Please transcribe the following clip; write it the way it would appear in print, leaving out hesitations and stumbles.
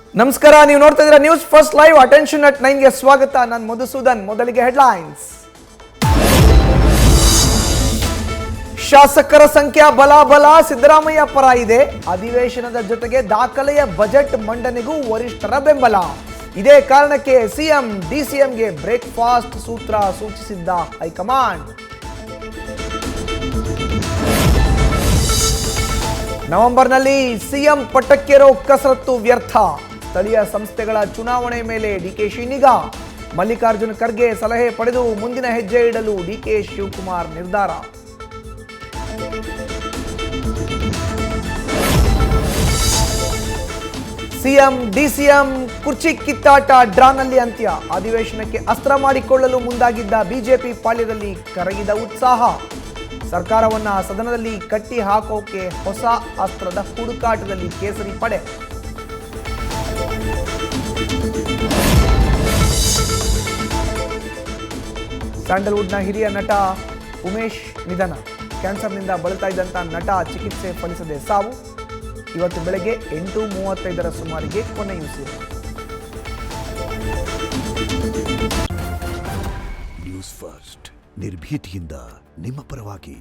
ನಮಸ್ಕಾರ, ನೀವು ನೋಡ್ತಾ ಇದ್ದೀರಾ news first live. Attention at 9 ಗೆ ಸ್ವಾಗತ. ನಾನು ಮಧುಸೂದನ್. ಮೊದಲಿಗೆ ಹೆಡ್ಲೈನ್ಸ್. ಶಾಸಕರ ಸಂಖ್ಯಾ ಬಲಾಬಲ ಸಿದ್ದರಾಮಯ್ಯ ಪರ ಇದೆ. ಅಧಿವೇಶನದ ಜೊತೆಗೆ ದಾಖಲೆಯ ಬಜೆಟ್ ಮಂಡನೆಗೂ ವರಿಷ್ಠರ ಬೆಂಬಲ. ಇದೇ ಕಾರಣಕ್ಕೆ ಸಿಎಂ ಡಿಸಿಎಂಗೆ ಬ್ರೇಕ್ಫಾಸ್ಟ್ ಸೂತ್ರ ಸೂಚಿಸಿದ್ದ ಹೈಕಮಾಂಡ್. ನವೆಂಬರ್ನಲ್ಲಿ ಸಿಎಂ ಪಟ್ಟಕ್ಕೇರೋ ಕಸರತ್ತು ವ್ಯರ್ಥ. ಸ್ಥಳೀಯ ಸಂಸ್ಥೆಗಳ ಚುನಾವಣೆ ಮೇಲೆ ಡಿಕೆಶಿ ನಿಗಾ. ಮಲ್ಲಿಕಾರ್ಜುನ ಖರ್ಗೆ ಸಲಹೆ ಪಡೆದು ಮುಂದಿನ ಹೆಜ್ಜೆ ಇಡಲು ಡಿಕೆ ಶಿವಕುಮಾರ್ ನಿರ್ಧಾರ. ಸಿಎಂ ಡಿಸಿಎಂ ಕುರ್ಚಿ ಕಿತ್ತಾಟ ಡ್ರಾನಲ್ಲಿ ಅಂತ್ಯ. ಅಧಿವೇಶನಕ್ಕೆ ಅಸ್ತ್ರ ಮಾಡಿಕೊಳ್ಳಲು ಮುಂದಾಗಿದ್ದ ಬಿಜೆಪಿ ಪಾಳ್ಯದಲ್ಲಿ ಕರಗಿದ ಉತ್ಸಾಹ. ಸರ್ಕಾರವನ್ನ ಸದನದಲ್ಲಿ ಕಟ್ಟಿ ಹಾಕೋಕೆ ಹೊಸ ಅಸ್ತ್ರದ ಹುಡುಕಾಟದಲ್ಲಿ ಕೇಸರಿ ಪಡೆ. ಸ್ಯಾಂಡಲ್ವುಡ್ನ ಹಿರಿಯ ನಟ ಉಮೇಶ್ ನಿಧನ. ಕ್ಯಾನ್ಸರ್ನಿಂದ ಬಳಲ್ತಾ ಇದ್ದಂಥ ನಟ ಚಿಕಿತ್ಸೆ ಫಲಿಸದೆ ಸಾವು. ಇವತ್ತು ಬೆಳಗ್ಗೆ 8:35 ಸುಮಾರಿಗೆ ಕೊನೆಯುಸಿರು. ನ್ಯೂಸ್ ಫಸ್ಟ್, ನಿರ್ಭೀತಿಯಿಂದ ನಿಮ್ಮ ಪರವಾಗಿ.